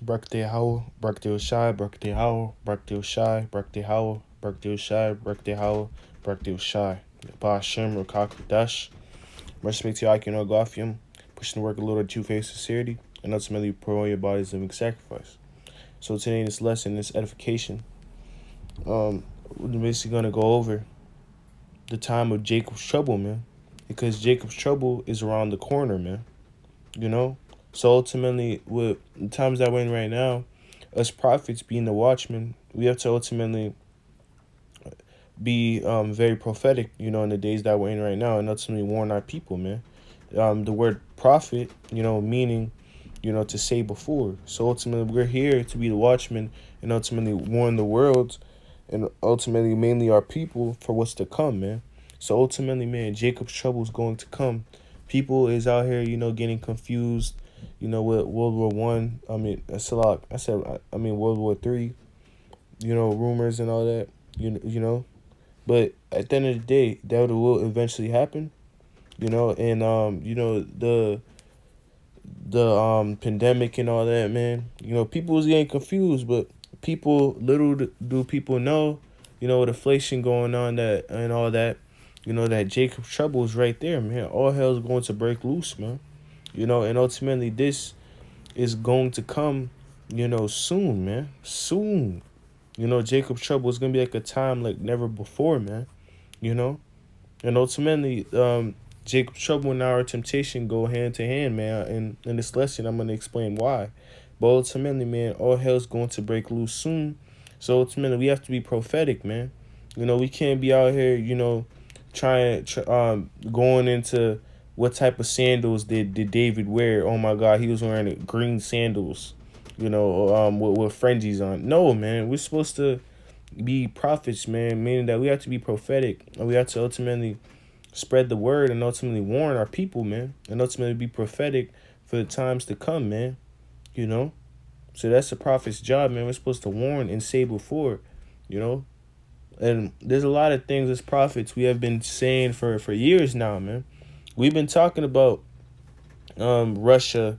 Birthday Howell, birthday Shy, birthday Howell, birthday Shy, birthday Howell, birthday Shy, birthday Howell, birthday Shy. Bashem, Rukak, respect to Akin or Gothium, pushing the work a little true faith sincerity, and ultimately promote your body's living sacrifice. So today in this lesson, this edification, we're basically gonna go over the time of Jacob's trouble, man. Because Jacob's trouble is around the corner, man. You know? So ultimately, with the times that we're in right now, us prophets being the watchmen, we have to ultimately be very prophetic, in the days that we're in right now, and ultimately warn our people, man. The word prophet, meaning, to say before. So ultimately, we're here to be the watchmen and ultimately warn the world and ultimately mainly our people for what's to come, man. So ultimately, man, Jacob's trouble is going to come. People is out here, getting confused, with World War I. I mean, that's a lot. I mean, World War III. Rumors and all that. You know. But at the end of the day, that will eventually happen. And the pandemic and all that, man. People was getting confused, but people little do people know, with inflation going on that and all that, that Jacob's trouble is right there, man. All hell's going to break loose, man. And ultimately this is going to come, soon, man. Soon. Jacob's trouble is gonna be like a time like never before, man. You know? And ultimately, Jacob's trouble and our temptation go hand to hand, man. And in this lesson, I'm going to explain why. But ultimately, man, all hell's going to break loose soon. So ultimately, we have to be prophetic, man. We can't be out here, going into what type of sandals did David wear. Oh my God, he was wearing green sandals, with fringes on. No, man, we're supposed to be prophets, man, meaning that we have to be prophetic and we have to ultimately spread the word and ultimately warn our people, man, and ultimately be prophetic for the times to come, man. you know so that's the prophet's job, man. We're supposed to warn and say before, you know and there's a lot of things as prophets we have been saying for years now, man. We've been talking about Russia,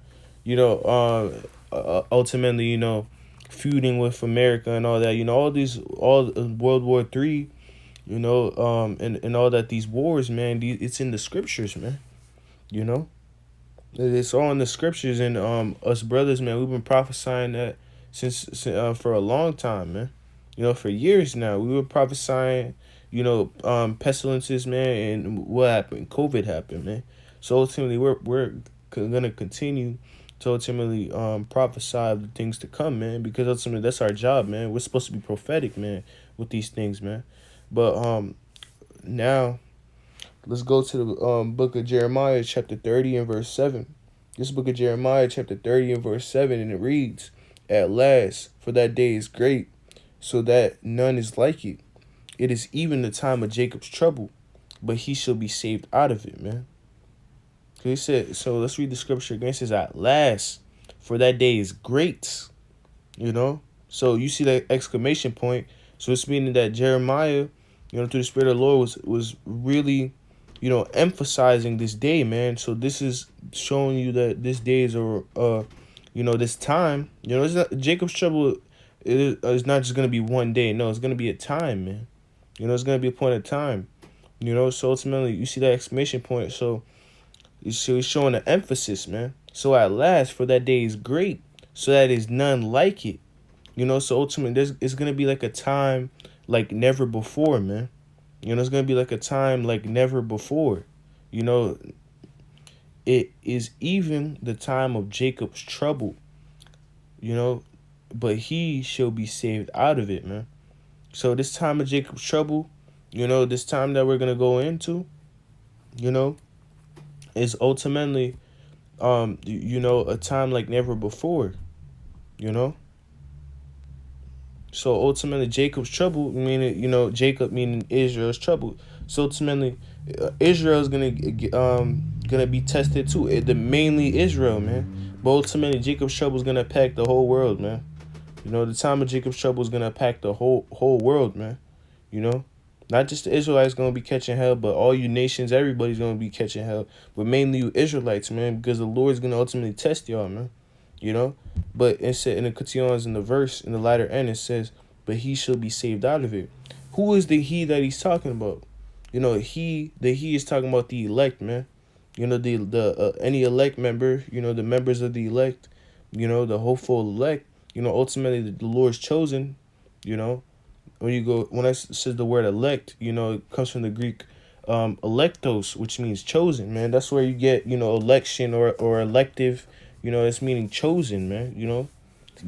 ultimately, feuding with America and all that. All World War III, and all that. These wars, man. It's in the scriptures, man. You know, it's all in the scriptures, and us brothers, man, we've been prophesying that since for a long time, man. For years now, we were prophesying, pestilences, man, and what happened? COVID happened, man. So ultimately, we're gonna continue to ultimately prophesy of the things to come, man, because ultimately that's our job, man. We're supposed to be prophetic, man, with these things, man. But now let's go to the book of Jeremiah, chapter 30 and verse 7. This book of Jeremiah, chapter 30 and verse 7, and it reads, "At last, for that day is great, so that none is like it. It is even the time of Jacob's trouble, but he shall be saved out of it," man. He said, so let's read the scripture again. It says, "At last, for that day is great," you know? So you see that exclamation point. So it's meaning that Jeremiah, through the Spirit of the Lord, was really, emphasizing this day, man. So this is showing you that this day is this time. It's not, Jacob's trouble is not just gonna be one day. No, it's gonna be a time, man. It's gonna be a point of time. So ultimately, you see that exclamation point. So he's showing the emphasis, man. So at last, for that day is great, so that is none like it. So ultimately, it's gonna be like a time like never before, man. It's gonna be like a time like never before. You know, it is even the time of Jacob's trouble. You know, but he shall be saved out of it, man. So this time of Jacob's trouble, this time that we're gonna go into, you know, is ultimately, a time like never before. You know. So ultimately, Jacob's trouble, meaning, Jacob meaning Israel's trouble. So ultimately, Israel is gonna be tested too. Mainly Israel, man. But ultimately, Jacob's trouble is gonna pack the whole world, man. The time of Jacob's trouble is gonna pack the whole world, man. Not just the Israelites gonna be catching hell, but all you nations, everybody's gonna be catching hell. But mainly you Israelites, man, because the Lord's gonna ultimately test y'all, man. But But it said, and it continues in the verse in the latter end. It says, "But he shall be saved out of it." Who is the he that he's talking about? The he is talking about the elect, man. The any elect member. The members of the elect. The hopeful elect. Ultimately the Lord's chosen. You know, when I says the word elect, it comes from the Greek electos, which means chosen, man. That's where you get election or elective. It's meaning chosen, man.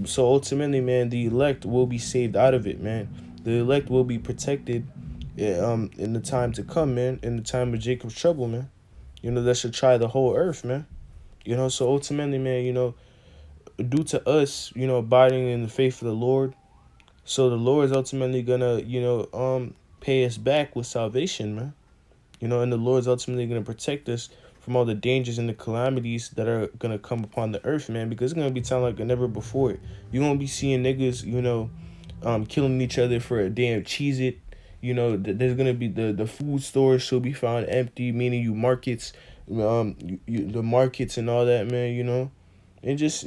So ultimately, man, the elect will be saved out of it, man. The elect will be protected in the time to come, man. In the time of Jacob's trouble, man. That should try the whole earth, man. So ultimately, man, due to us, abiding in the faith of the Lord, so the Lord is ultimately gonna, pay us back with salvation, man. And the Lord's ultimately gonna protect us from all the dangers and the calamities that are gonna come upon the earth, man. Because it's gonna be time like never before. You're gonna be seeing niggas, killing each other for a damn Cheez-It. There's gonna be the food stores should be found empty, meaning the markets and all that, man. And just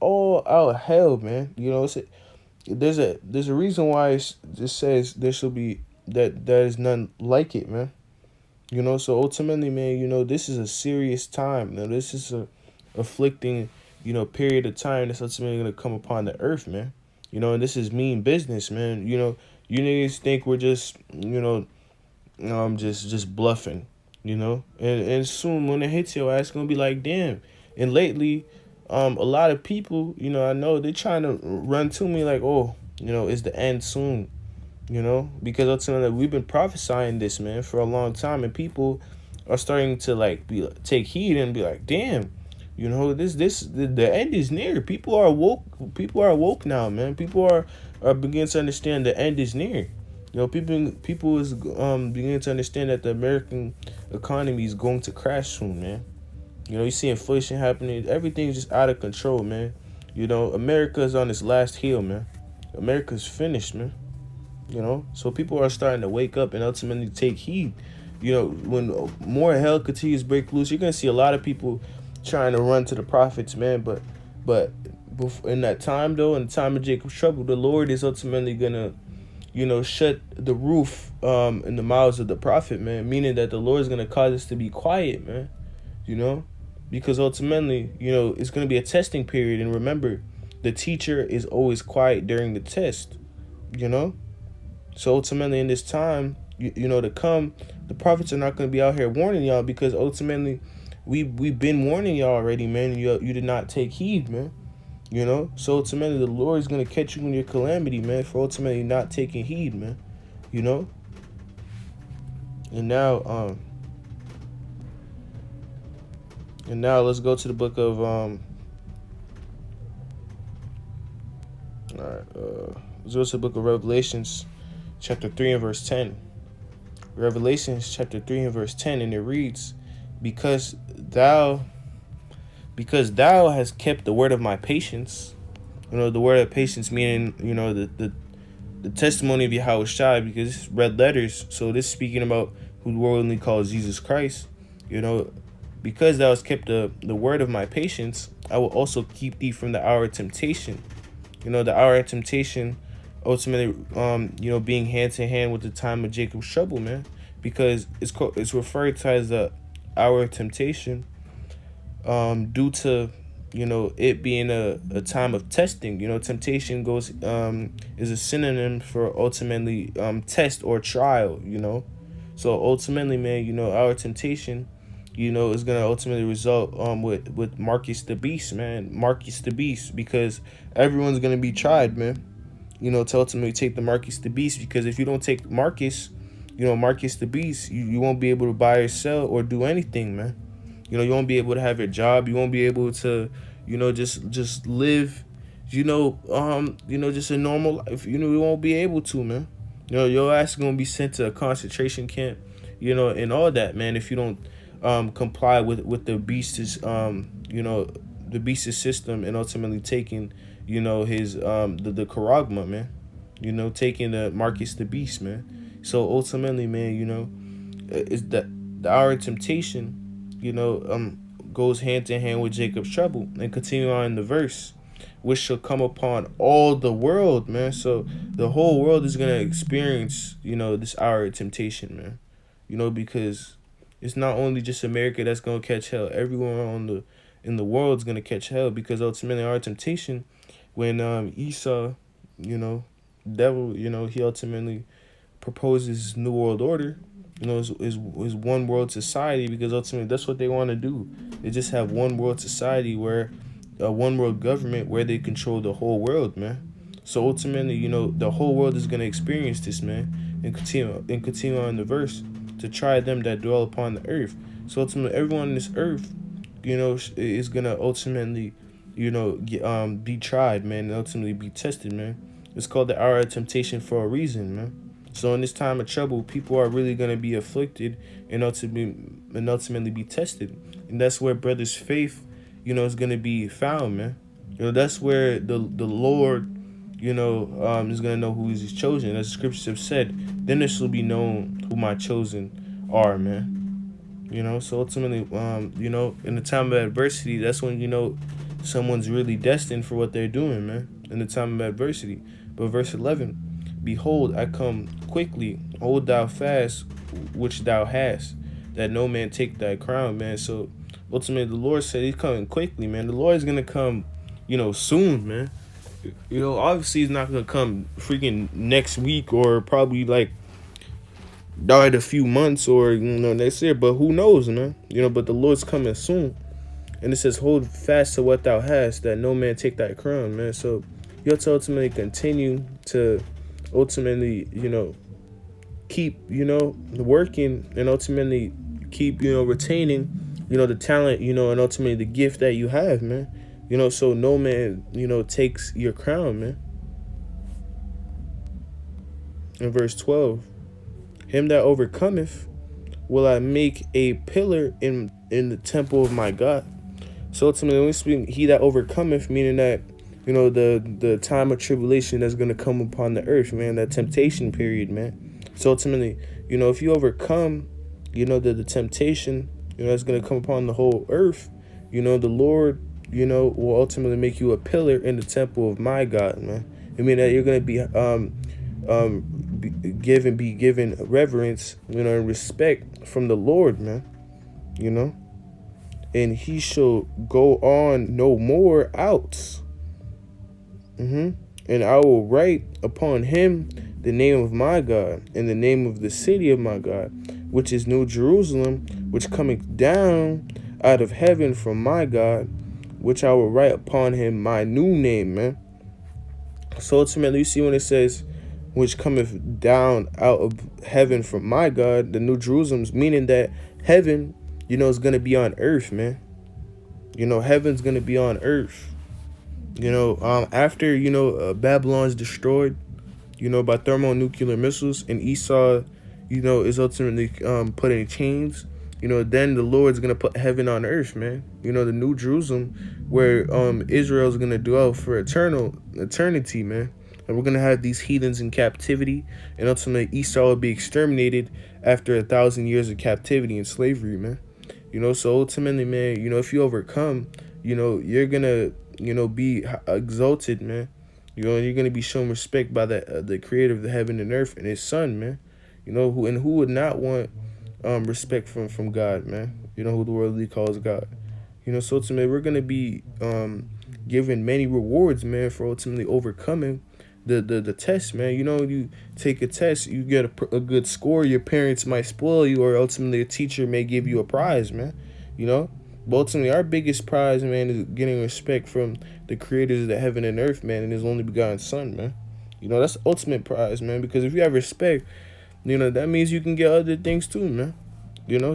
all out hell, man. There's a reason why it says there shall be that is none like it, man. So ultimately, man, this is a serious time. Now, this is a afflicting, period of time that's ultimately gonna come upon the earth, man. And this is mean business, man. You niggas think we're just, just bluffing, and soon when it hits your ass, it's gonna be like, damn. And lately, a lot of people, I know they're trying to run to me like, oh, it's the end soon. Because ultimately we've been prophesying this, man, for a long time, and people are starting to take heed and be like, damn, the end is near. People are woke. People are woke now, man. People are beginning to understand the end is near. People is beginning to understand that the American economy is going to crash soon, man. You see inflation happening. Everything's just out of control, man. America's on its last heel, man. America's finished, man. So people are starting to wake up and ultimately take heed. When more hell continues to break loose, you're gonna see a lot of people trying to run to the prophets, man. But in that time, though, in the time of Jacob's trouble, the Lord is ultimately gonna, shut the roof in the mouths of the prophet, man. Meaning that the Lord is gonna cause us to be quiet, man. Because ultimately, it's gonna be a testing period, and remember, the teacher is always quiet during the test. So ultimately, in this time, to come, the prophets are not going to be out here warning y'all, because ultimately, we've been warning y'all already, man. And you did not take heed, man. So ultimately, the Lord is going to catch you in your calamity, man, for ultimately not taking heed, man. And now let's go to the book of let's go to the book of Revelations, chapter 3 and verse 10. Revelations chapter 3 and verse 10, and it reads, because thou hast kept the word of my patience. The word of patience meaning, the testimony of Yahweh Shai, because it's red letters. So this is speaking about who the world only calls Jesus Christ. Because thou hast kept the word of my patience, I will also keep thee from the hour of temptation. The hour of temptation, ultimately, being hand to hand with the time of Jacob's trouble, man, because it's referred to as the hour of temptation, due to it being a time of testing. Temptation is a synonym for ultimately test or trial. So ultimately, man, our temptation, is gonna ultimately result with Marcus the Beast, man. Marcus the Beast, because everyone's gonna be tried, man. To ultimately take the Marcus the Beast, because if you don't take Marcus, Marcus the Beast, you won't be able to buy or sell or do anything, man. You won't be able to have your job. You won't be able to, just live, just a normal life. You won't be able to, man. Your ass is gonna be sent to a concentration camp, and all that, man. If you don't comply with the beast's the beast's system, and ultimately taking his the charagma, man. Taking the Marcus the Beast, man. So ultimately, man, is that the hour of temptation goes hand to hand with Jacob's trouble. And continue on in the verse, which shall come upon all the world, man. So the whole world is gonna experience, this hour of temptation, man. Because it's not only just America that's gonna catch hell. Everyone in the world's gonna catch hell, because ultimately our temptation, when Esau, you know, devil, he ultimately proposes new world order, is one world society, because ultimately that's what they want to do. They just have one world society, where one world government, where they control the whole world, man. So ultimately, the whole world is gonna experience this, man, and continue on the verse, to try them that dwell upon the earth. So ultimately, everyone on this earth, is gonna ultimately, be tried, man, and ultimately be tested, man. It's called the hour of temptation for a reason, man. So in this time of trouble, people are really gonna be afflicted, and ultimately be tested, and that's where brothers' faith, is gonna be found, man. That's where the Lord, is gonna know who is His chosen, as the scriptures have said. Then this will be known who my chosen are, man. So ultimately, in the time of adversity, that's when someone's really destined for what they're doing, man. In the time of adversity. But verse 11, behold, I come quickly, hold thou fast which thou hast, that no man take thy crown, man. So ultimately, the Lord said He's coming quickly, man. The Lord is gonna come, soon, man. Obviously He's not gonna come freaking next week, or probably like died a few months, or next year, but who knows, man. But the Lord's coming soon. And it says, hold fast to what thou hast, that no man take thy crown, man. So you have to ultimately continue to ultimately, keep, working, and ultimately keep, retaining, the talent, and ultimately the gift that you have, man. So no man, takes your crown, man. In verse 12, him that overcometh will I make a pillar in the temple of my God. So ultimately, when we speak, he that overcometh, meaning that, the time of tribulation that's going to come upon the earth, man, that temptation period, man. So ultimately, if you overcome, the temptation, that's going to come upon the whole earth, the Lord, will ultimately make you a pillar in the temple of my God, man. I mean that you're going to be given reverence, and respect from the Lord, man. And he shall go on no more out. And I will write upon him the name of my God, and the name of the city of my God, which is New Jerusalem, which cometh down out of heaven from my God, which I will write upon him my new name, man. So ultimately, you see when it says, which cometh down out of heaven from my God, the New Jerusalem's meaning that heaven, is going to be on earth, man. Heaven's going to be on earth. After, Babylon's destroyed, by thermonuclear missiles, and Esau, is ultimately put in chains, then the Lord's going to put heaven on earth, man. The New Jerusalem, where Israel's going to dwell for eternity, man. And we're going to have these heathens in captivity, and ultimately Esau will be exterminated after 1,000 years of captivity and slavery, man. So ultimately, man, if you overcome, you're going to, be exalted, man. You're going to be shown respect by the creator of the heaven and earth and his son, man. Who would not want respect from God, man. Who the worldly calls God. So ultimately, we're going to be given many rewards, man, for ultimately overcoming the test, man. You take a test, you get a good score, your parents might spoil you, or ultimately a teacher may give you a prize, man. But ultimately, our biggest prize, man, is getting respect from the creators of the heaven and earth, man, and his only begotten son, man. That's the ultimate prize, man, because if you have respect, that means you can get other things too, man.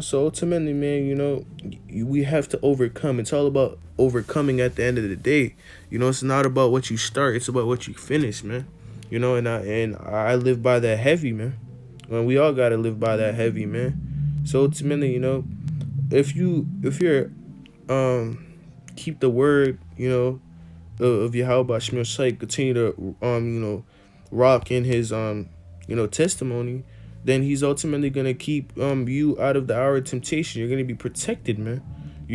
So ultimately, man, we have to overcome. It's all about overcoming at the end of the day. It's not about what you start, it's about what you finish, man. And I live by that heavy, man. We all gotta live by that heavy, man. So ultimately, if you're keep the word, of Yahweh Shemir Shai, continue to rock in his testimony, then he's ultimately gonna keep you out of the hour of temptation. You're gonna be protected, man.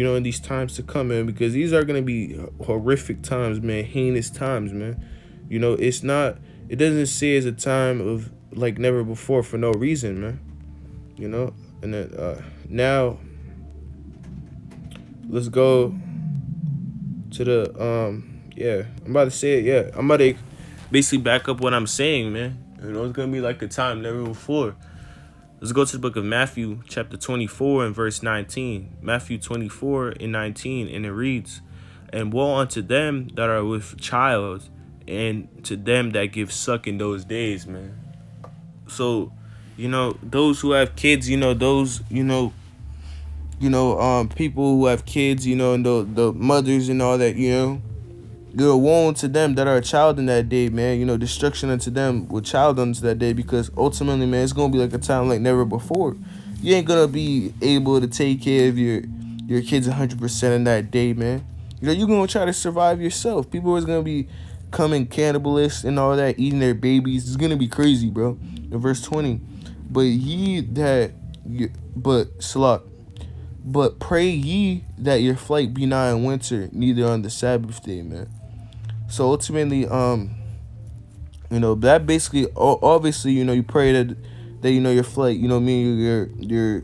in these times to come, man, because these are gonna be horrific times, man, heinous times, man. It's not. It doesn't say it's a time of like never before for no reason, man. And then now let's go to the yeah. I'm about to say it. Yeah, I'm about to basically back up what I'm saying, man. It's gonna be like a time never before. Let's go to the book of Matthew, chapter 24 and verse 19. Matthew 24 and 19, and it reads, "And woe unto them that are with child, and to them that give suck in those days," man. So, those who have kids, those, people who have kids, and the mothers and all that, woe unto them that are a child in that day, man. Destruction unto them with child unto that day, because ultimately, man, it's gonna be like a time like never before. You ain't gonna be able to take care of your kids 100% in that day, man. You're gonna try to survive yourself. People is gonna be coming cannibalists and all that, eating their babies. It's gonna be crazy, bro. In verse 20, but ye that, but Salak. But pray ye that your flight be not in winter, neither on the Sabbath day, man. So ultimately, that basically, obviously, you pray that your flight, meaning your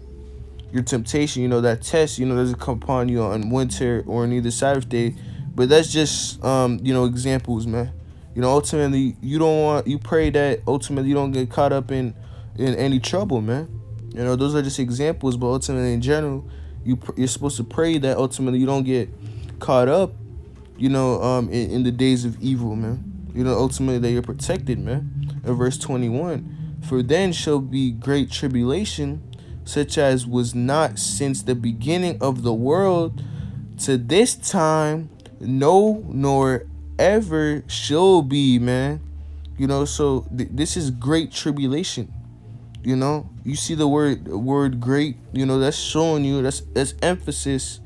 temptation, that test, doesn't come upon you on winter or neither Sabbath day. But that's just, examples, man. Ultimately, you pray that ultimately you don't get caught up in any trouble, man. Those are just examples, but ultimately in general, you're supposed to pray that ultimately you don't get caught up, in the days of evil, man. Ultimately that you're protected, man. In verse 21, for then shall be great tribulation, such as was not since the beginning of the world to this time, no, nor ever shall be, man. So this is great tribulation. You see the word great, that's showing you, that's emphasis,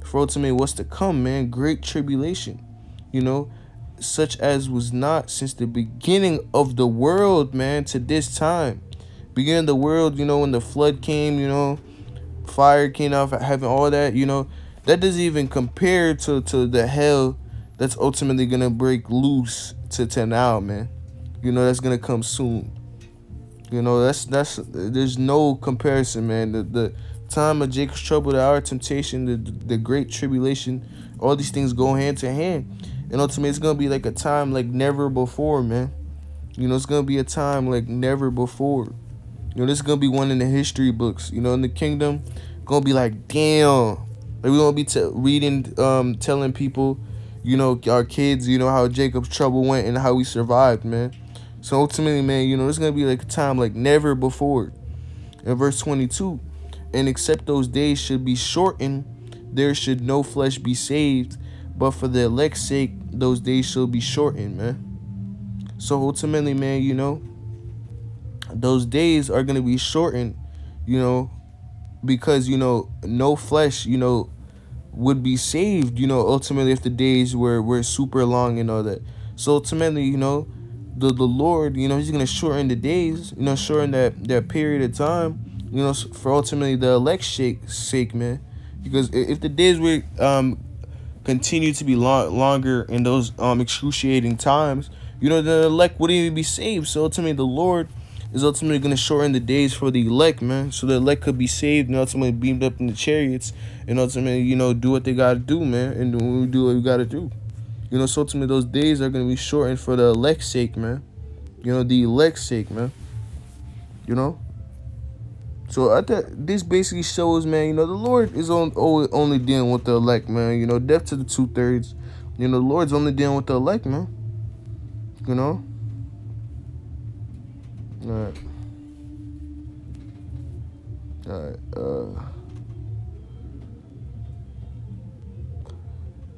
for ultimately what's to come, man. Great tribulation, such as was not since the beginning of the world, man, to this time. Beginning of the world, when the flood came, fire came out of heaven, all that, that doesn't even compare to the hell that's ultimately gonna break loose to now, man. That's gonna come soon. That's there's no comparison, man. The time of Jacob's trouble, the hour of temptation, the great tribulation, all these things go hand to hand. And ultimately, it's gonna be like a time like never before, man. It's gonna be a time like never before. This is gonna be one in the history books. In the kingdom, gonna be like, damn. Like, we gonna be reading, telling people, our kids, how Jacob's trouble went and how we survived, man. So ultimately, man, it's going to be like a time like never before. In verse 22, and except those days should be shortened, there should no flesh be saved, but for the elect's sake, those days shall be shortened, man. So ultimately, man, those days are going to be shortened, because, no flesh, would be saved, ultimately if the days were super long and all that. So ultimately, the Lord, he's going to shorten the days, shorten that period of time, for ultimately the elect's sake, man. Because if the days would continue to be longer in those excruciating times, the elect wouldn't even be saved. So ultimately the Lord is ultimately going to shorten the days for the elect, man. So the elect could be saved and ultimately beamed up in the chariots and ultimately, do what they got to do, man. And we do what we got to do. So ultimately those days are going to be shortened for the elect's sake, man. The elect's sake, man. So I thought this basically shows, man, the Lord is only dealing with the elect, man. Death to the 2/3. The Lord's only dealing with the elect, man. All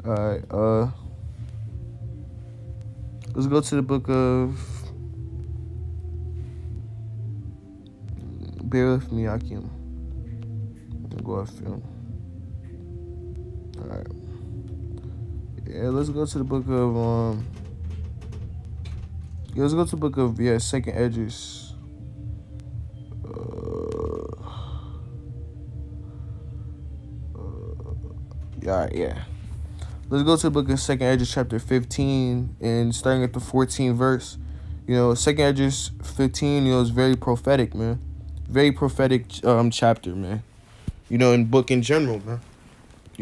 right. Let's go to the book of, bear with me, Akim. Go off film. Alright. Yeah, let's go to the book of let's go to the book of Second Esdras. All right, yeah. Let's go to the book of Second Esdras chapter 15 and starting at the 14th verse. Second Esdras 15, is very prophetic, man. Very prophetic chapter, man. In book in general, man.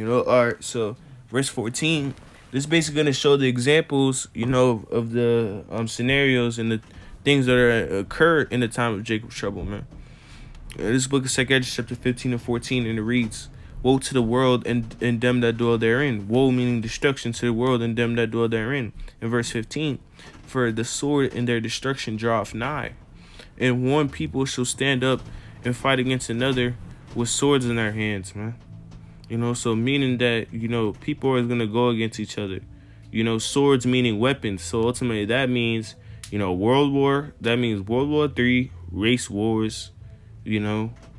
All right, so verse 14, this is basically gonna show the examples, of the scenarios and the things that are occurred in the time of Jacob's trouble, man. This book of Second Esdras chapter 15 and 14, and it reads, "Woe to the world and them that dwell therein." Woe meaning destruction to the world and them that dwell therein. In verse 15, "For the sword and their destruction draweth nigh, and one people shall stand up and fight against another with swords in their hands," man. So meaning that, people are going to go against each other. Swords meaning weapons. So ultimately that means, world war. That means World War III, race wars,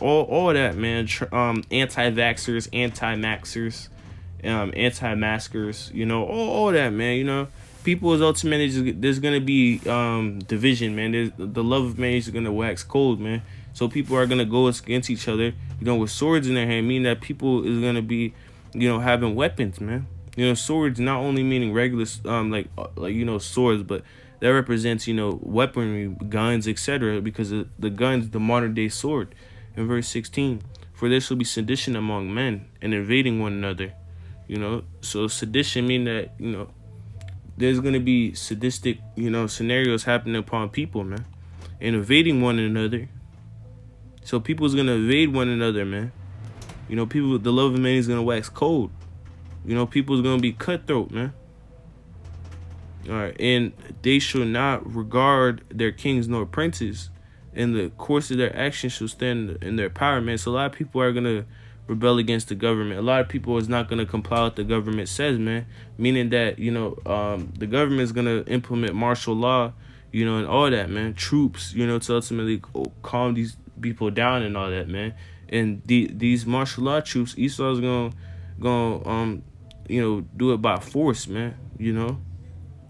all that, man. Anti-vaxxers, anti-maxers, anti-maskers, all that, man. People is ultimately there's gonna be division, man. The love of man is gonna wax cold, man. So people are gonna go against each other, with swords in their hand, meaning that people is gonna be, having weapons, man. Swords not only meaning regular like swords, but that represents, weaponry, guns, etc. Because the gun's the modern day sword. In verse 16, "For there shall be sedition among men, and invading one another." So sedition mean that, there's gonna be sadistic, scenarios happening upon people, man, and invading one another. So people's gonna invade one another, man. People, the love of man is gonna wax cold. People's gonna be cutthroat, man. All right, and they shall not regard their kings nor princes, and the course of their actions shall stand in their power, man. So a lot of people are gonna rebel against the government. A lot of people is not gonna comply with the government says, man. Meaning that, the government is gonna implement martial law, and all that, man. Troops, to ultimately calm these people down and all that, man. And these martial law troops, Esau's gonna do it by force, man.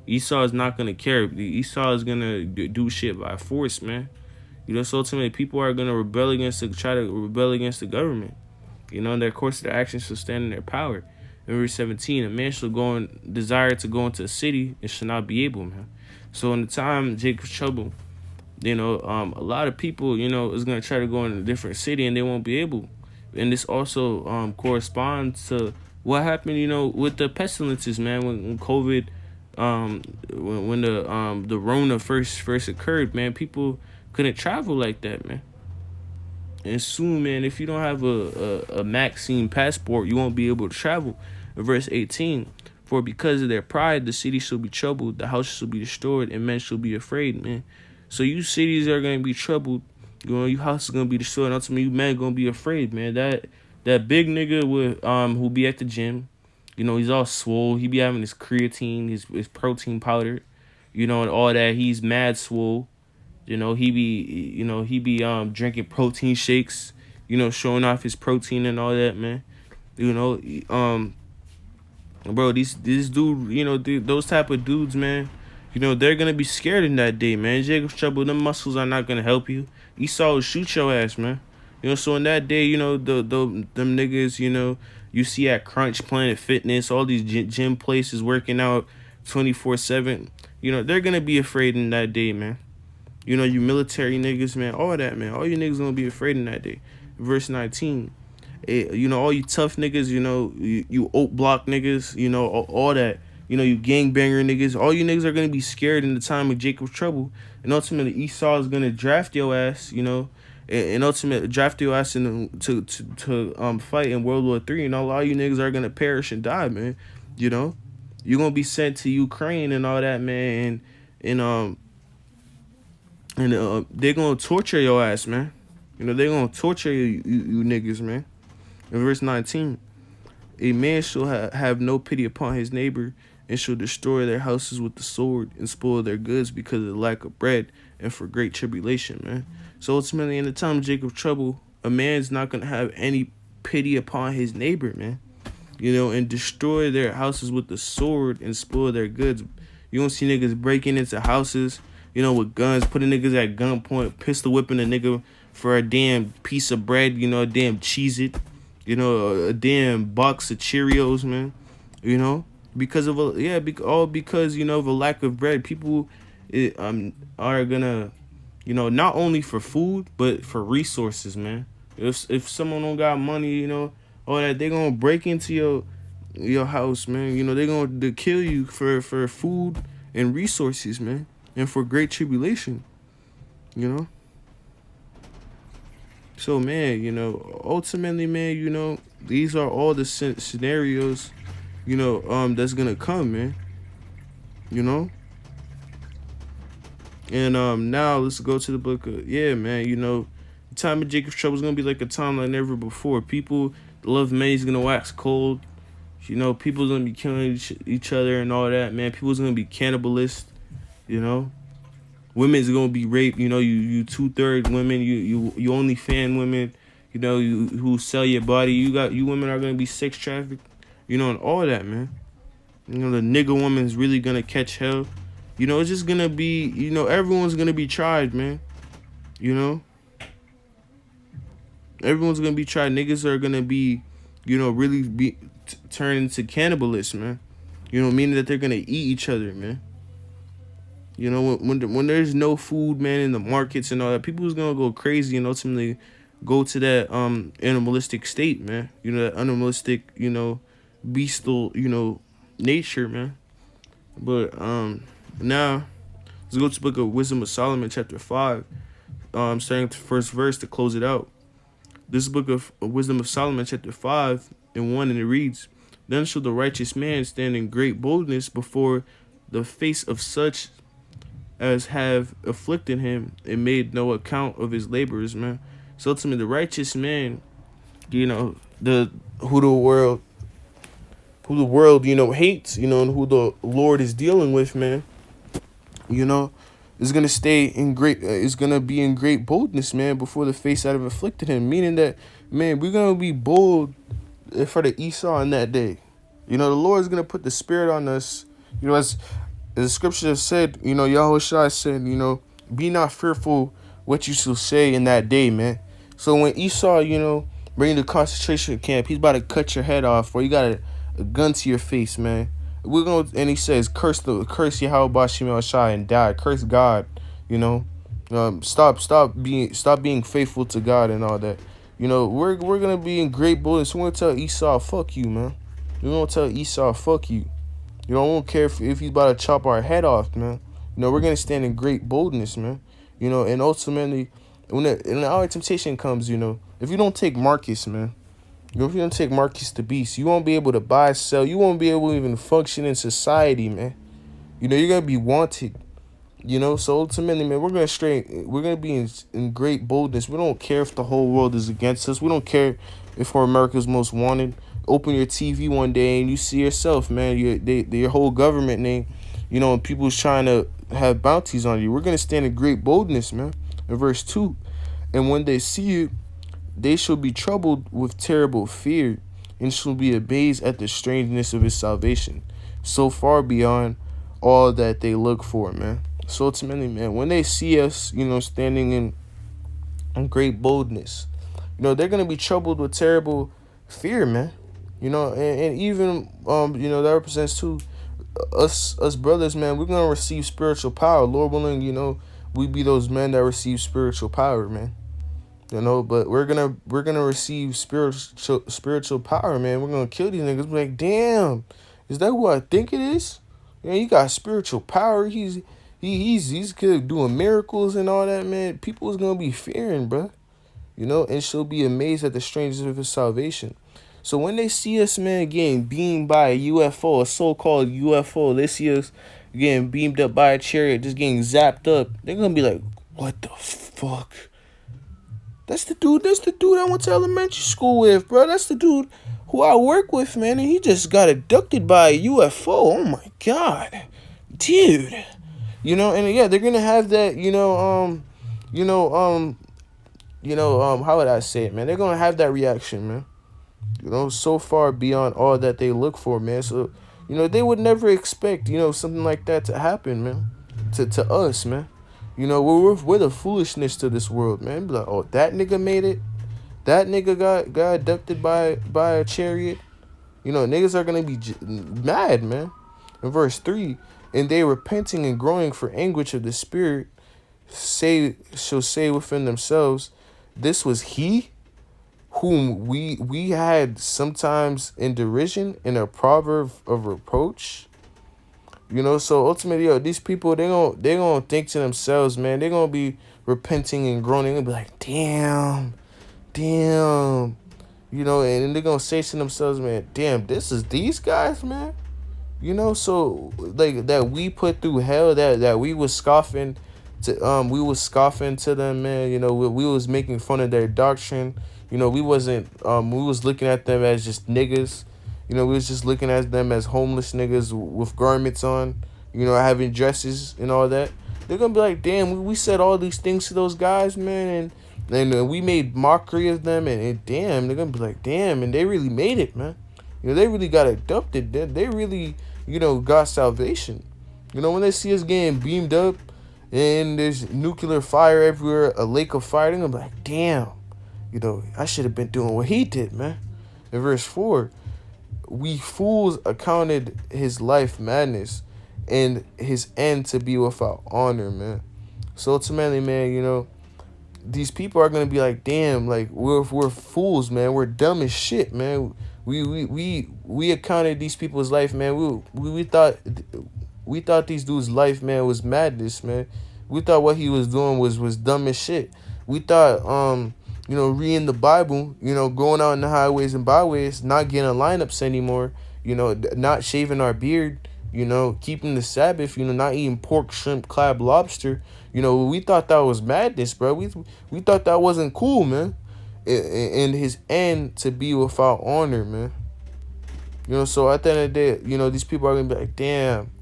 Esau is not gonna care. Esau is gonna do shit by force, man. So ultimately people are gonna try to rebel against the government. And their course of their actions shall stand in their power. In verse 17, "A man shall desire to go into a city and shall not be able," man. So in the time of Jacob's trouble, a lot of people, is gonna try to go in a different city and they won't be able. And this also corresponds to what happened, with the pestilences, man, when COVID, when the Rona first occurred, man. People couldn't travel like that, man. And soon, man, if you don't have a Maxine passport, you won't be able to travel. In verse 18, "For because of their pride, the city shall be troubled, the house shall be destroyed, and men shall be afraid," man. So you cities are going to be troubled. Your house is going to be destroyed. And ultimately, you men going to be afraid, man. That big nigga who be at the gym, he's all swole. He be having his creatine, his protein powder, and all that. He's mad swole. He be drinking protein shakes, showing off his protein and all that, man. Bro, these dude, those type of dudes, man, they're gonna be scared in that day, man. Jacob's trouble, them muscles are not gonna help you. Esau will shoot your ass, man. So in that day, them niggas, you see at Crunch, Planet Fitness, all these gym places working out 24/7, they're gonna be afraid in that day, man. You military niggas, man, all that, man. All you niggas gonna be afraid in that day. Verse 19. All you tough niggas, you oat block niggas, all that. You gangbanger niggas. All you niggas are gonna be scared in the time of Jacob's trouble. And ultimately Esau is gonna draft your ass, and ultimately draft your ass to fight in World War III. And all you niggas are gonna perish and die, man. You're gonna be sent to Ukraine and all that, man. And they're gonna torture your ass, man. They're gonna torture you niggas, man. In verse 19, "A man shall have no pity upon his neighbor, and shall destroy their houses with the sword, and spoil their goods because of the lack of bread, and for great tribulation," man. So ultimately, in the time of Jacob's trouble, a man's not gonna have any pity upon his neighbor, man. And destroy their houses with the sword and spoil their goods. You don't see niggas breaking into houses, with guns, putting niggas at gunpoint, pistol whipping a nigga for a damn piece of bread, a damn Cheez-It. you know, a damn box of Cheerios, man. You know, because of all because you know of a lack of bread. People, are gonna, you know, not only for food but for resources, man. If someone don't got money, you know, all that, they gonna break into your house, man. You know, they gonna kill you for food and resources, man, and for great tribulation, you know. So, man, you know, ultimately, man, you know, these are all the scenarios, you know, that's gonna come, man. You know, and now let's go to the book of, yeah, man. You know, the time of Jacob's trouble is gonna be like a time like never before. People, the love of many is gonna wax cold. You know, people's gonna be killing each other and all that, man. People's gonna be cannibalist. You know, women's gonna be raped. You know, you 2/3 women. You only fan women. You know, you who sell your body. You women are gonna be sex trafficked. You know, and all that, man. You know, the nigga woman's really gonna catch hell. You know, it's just gonna be. You know, everyone's gonna be tried, man. You know, everyone's gonna be tried. Niggas are gonna be, you know, really be turned into cannibalists, man. You know, meaning that they're gonna eat each other, man. You know, when there's no food, man, in the markets and all that, people's gonna go crazy and ultimately go to that animalistic state, man. You know, that animalistic, you know, bestial, you know, nature, man. But now let's go to the book of Wisdom of Solomon, chapter 5, starting with the first verse to close it out. This book of Wisdom of Solomon, chapter 5 and 1, and it reads, "Then shall the righteous man stand in great boldness before the face of such as have afflicted him and made no account of his labors," man. So ultimately, the righteous man, you know, who the world, you know, hates, you know, and who the Lord is dealing with, man, you know, is gonna stay in is gonna be in great boldness, man, before the face that have afflicted him. Meaning that, man, we're gonna be bold for the Esau in that day. You know, the Lord is gonna put the Spirit on us. You know, as the scripture has said, you know, Yahushua said, you know, be not fearful what you shall say in that day, man. So when Esau, you know, bring the concentration camp, he's about to cut your head off, or you got a gun to your face, man. We're gonna, and he says, curse Yahweh Bashim Shai and die. Curse God, you know. Stop being faithful to God and all that. You know, we're gonna be in great boldness. We're gonna tell Esau, fuck you, man. We're gonna tell Esau, fuck you. You know, I won't care if he's about to chop our head off, man. You know, we're gonna stand in great boldness, man. You know, and ultimately, when our temptation comes, you know, if you don't take Marcus, man, you know, if you don't take Marcus the Beast, you won't be able to buy, sell. You won't be able to even function in society, man. You know, you're gonna be wanted. You know, so ultimately, man, we're gonna be in great boldness. We don't care if the whole world is against us. We don't care if we're America's most wanted. Open your TV one day and you see yourself, man, your whole government name, you know, and people's trying to have bounties on you. We're gonna stand in great boldness, man. In verse 2, and when they see you, they shall be troubled with terrible fear, and shall be amazed at the strangeness of his salvation, so far beyond all that they look for, man. So ultimately, man, when they see us, you know, standing in great boldness, you know, they're gonna be troubled with terrible fear, man. You know, and even you know, that represents too us brothers, man. We're gonna receive spiritual power, Lord willing. You know, we be those men that receive spiritual power, man. You know, but we're gonna receive spiritual power, man. We're gonna kill these niggas. We're like, damn, is that who I think it is? You know, you got spiritual power. He's good doing miracles and all that, man. People is gonna be fearing, bro. You know, and she'll be amazed at the strangeness of his salvation. So when they see us, man, getting beamed by a UFO, a so-called UFO, they see us getting beamed up by a chariot, just getting zapped up, they're gonna be like, what the fuck? That's the dude I went to elementary school with, bro. That's the dude who I work with, man, and he just got abducted by a UFO. Oh my God. Dude. You know, and yeah, they're gonna have that, how would I say it, man? They're gonna have that reaction, man. You know, so far beyond all that they look for, man. So, you know, they would never expect, you know, something like that to happen, man. To us, man. You know, we're the foolishness to this world, man. Be like, oh, that nigga made it. That nigga got abducted by a chariot. You know, niggas are gonna be mad, man. In verse 3, and they repenting and growing for anguish of the spirit, shall say within themselves, this was he whom we had sometimes in derision in a proverb of reproach. You know, so ultimately, yo, these people they gonna think to themselves, man, they gonna be repenting and groaning and be like, damn, you know, and they're gonna say to themselves, man, damn, this is these guys, man. You know, so like that we put through hell, that we was scoffing to them, man. You know, we was making fun of their doctrine. You know, we was looking at them as just niggas. You know, we was just looking at them as homeless niggas with garments on, you know, having dresses and all that. They're gonna be like, damn, we said all these things to those guys, man, and we made mockery of them, and damn, they're gonna be like, damn, and they really made it, man. You know, they really got adopted. They really, you know, got salvation. You know, when they see us getting beamed up and there's nuclear fire everywhere, a lake of fire, they're gonna be like, damn, you know, I should have been doing what he did, man. In verse 4, we fools accounted his life madness and his end to be without honor, man. So ultimately, man, you know, these people are gonna be like, damn, like we're fools, man. We're dumb as shit, man. We accounted these people's life, man. We thought these dudes' life, man, was madness, man. We thought what he was doing was dumb as shit. We thought, you know, reading the Bible, you know, going out in the highways and byways, not getting lineups anymore, you know, not shaving our beard, you know, keeping the Sabbath, you know, not eating pork, shrimp, crab, lobster. You know, we thought that was madness, bro. We thought that wasn't cool, man. And his end to be without honor, man. You know, so at the end of the day, you know, these people are gonna be like, damn.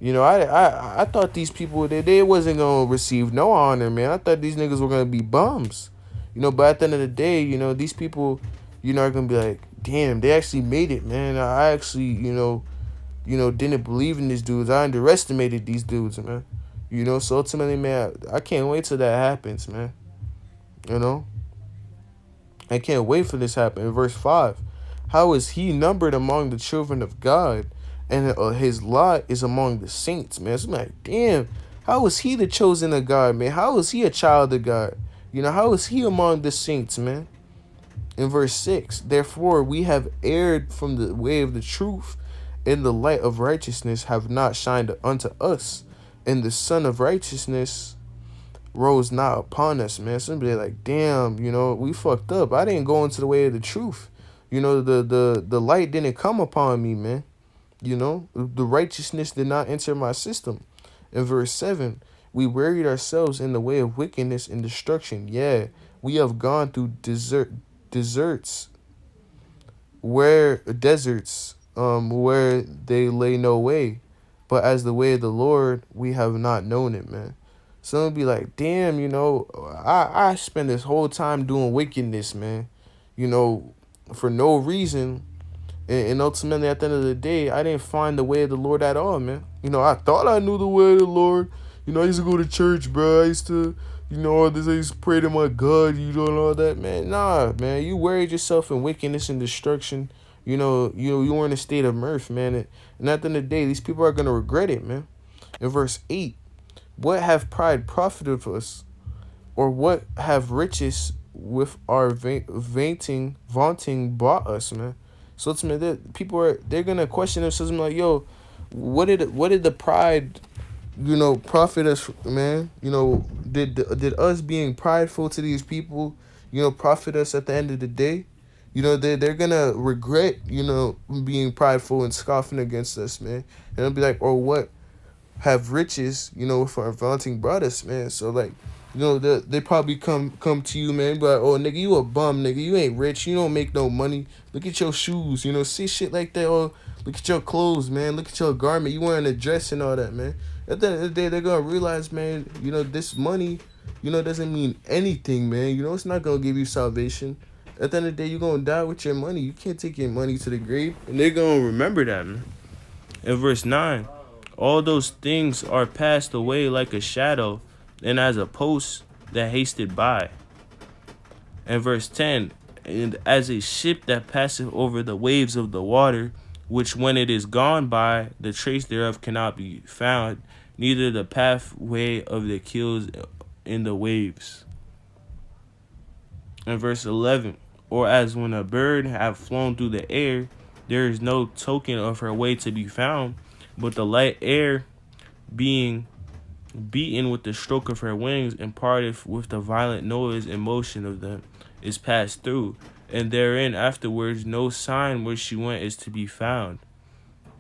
You know, I thought these people they wasn't gonna receive no honor, man. I thought these niggas were gonna be bums. You know, but at the end of the day, you know, these people, you know, are gonna be like, damn, they actually made it, man. I actually, you know, didn't believe in these dudes. I underestimated these dudes, man. You know, so ultimately, man, I can't wait till that happens, man. You know, I can't wait for this to happen. In verse 5, how is he numbered among the children of God, and his lot is among the saints, man? So I'm like, damn, how is he the chosen of God, man? How is he a child of God? You know, how is he among the saints, man? In verse 6, therefore we have erred from the way of the truth, and the light of righteousness have not shined unto us, and the sun of righteousness rose not upon us, man. Somebody like, damn, you know, we fucked up. I didn't go into the way of the truth. You know, the light didn't come upon me, man. You know, the righteousness did not enter my system. In verse 7, we wearied ourselves in the way of wickedness and destruction. Yeah, we have gone through deserts where they lay no way, but as the way of the Lord we have not known it, man. Some be like, damn, you know, I spend this whole time doing wickedness, man, you know, for no reason, and ultimately at the end of the day I didn't find the way of the Lord at all, man. You know, I thought I knew the way of the Lord. You know, I used to go to church, bro. I used to, you know, all this, I used to pray to my God, you know, and all that, man. Nah, man, you worried yourself in wickedness and destruction. You know, you were in a state of mirth, man. And at the end of the day, these people are going to regret it, man. In verse 8, what have pride profited us? Or what have riches with our vaunting bought us, man? So ultimately, they're going to question themselves and be like, yo, what did the pride, you know, profit us, man? You know, did us being prideful to these people, you know, profit us at the end of the day? You know, they're gonna regret, you know, being prideful and scoffing against us, man. And they'll be like, or what have riches, you know, for our vaunting brought us, man? So like, you know, they probably come to you, man, but oh nigga, you a bum, nigga, you ain't rich, you don't make no money. Look at your shoes, you know, see shit like that. Or look at your clothes, man. Look at your garment, you wearing a dress and all that, man. At the end of the day, they're gonna realize, man, you know, this money, you know, doesn't mean anything, man. You know, it's not gonna give you salvation. At the end of the day, you're gonna die with your money. You can't take your money to the grave, and they're gonna remember that, man. In verse 9, all those things are passed away like a shadow, and as a post that hasted by. In verse 10, and as a ship that passeth over the waves of the water, which when it is gone by, the trace thereof cannot be found, neither the pathway of the keels in the waves. In verse 11, or as when a bird have flown through the air, there is no token of her way to be found, but the light air being beaten with the stroke of her wings, and parted with the violent noise and motion of them, is passed through, and therein afterwards no sign where she went is to be found.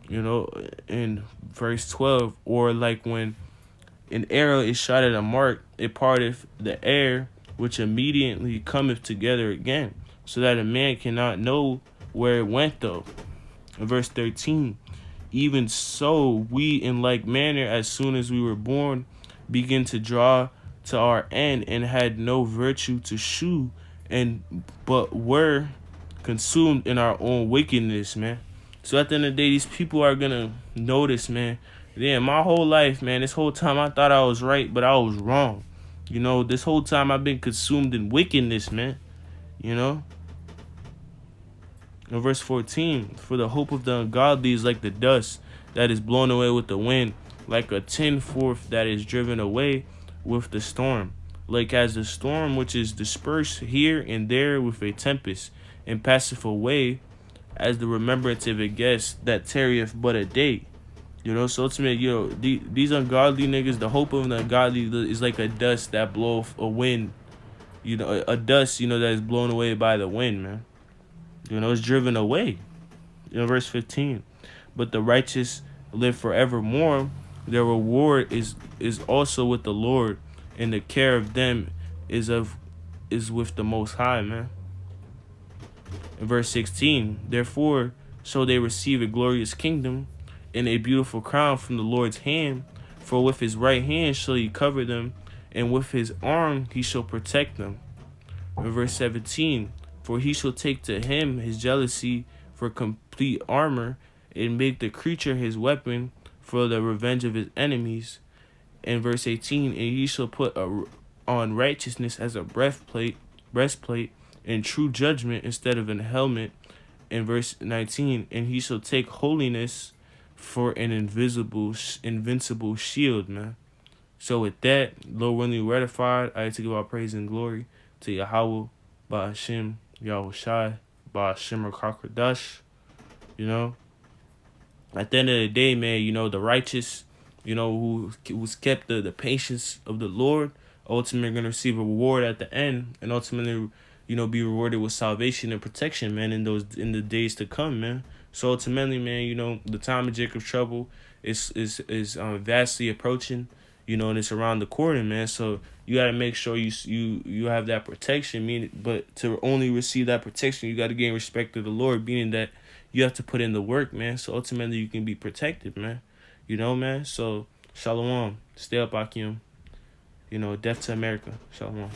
In verse 12, or like when an arrow is shot at a mark, it parteth the air, which immediately cometh together again, so that a man cannot know where it went though. In verse 13, even so we in like manner, as soon as we were born, begin to draw to our end, and had no virtue to shew, but were consumed in our own wickedness, man. So at the end of the day, these people are gonna notice, man. Damn, my whole life, man, this whole time I thought I was right, but I was wrong. This whole time I've been consumed in wickedness, man. In verse 14, for the hope of the ungodly is like the dust that is blown away with the wind, like a tin forth that is driven away with the storm, like as the storm which is dispersed here and there with a tempest, and passeth away, as the remembrance of a guest that tarrieth but a day. So ultimately, these ungodly niggas, the hope of the ungodly is like a dust that blow a wind, a dust, that is blown away by the wind, man. It's driven away. Verse 15, but the righteous live forevermore. Their reward is also with the Lord, and the care of them is with the Most High, man. In verse 16, therefore shall they receive a glorious kingdom and a beautiful crown from the Lord's hand, for with his right hand shall he cover them, and with his arm he shall protect them. In verse 17, for he shall take to him his jealousy for complete armor, and make the creature his weapon for the revenge of his enemies. In verse 18, and he shall put on righteousness as a breastplate, and true judgment instead of an helmet. In verse 19, and he shall take holiness for an invincible shield, man. So with that, Lord, when we ratified, I had to give our praise and glory to Yahweh, Ba'ashem, Yahushai, Ba'ashem Rakakradash. At the end of the day, man, the righteous, who's kept the patience of the Lord, ultimately going to receive a reward at the end, and ultimately, be rewarded with salvation and protection, man, in the days to come, man. So ultimately, man, the time of Jacob's trouble is vastly approaching, and it's around the corner, man. So you got to make sure you have that protection, but to only receive that protection, you got to gain respect of the Lord, meaning that you have to put in the work, man. So ultimately, you can be protected, man. Man. So shalom, stay up, Akim. Death to America. Shalom.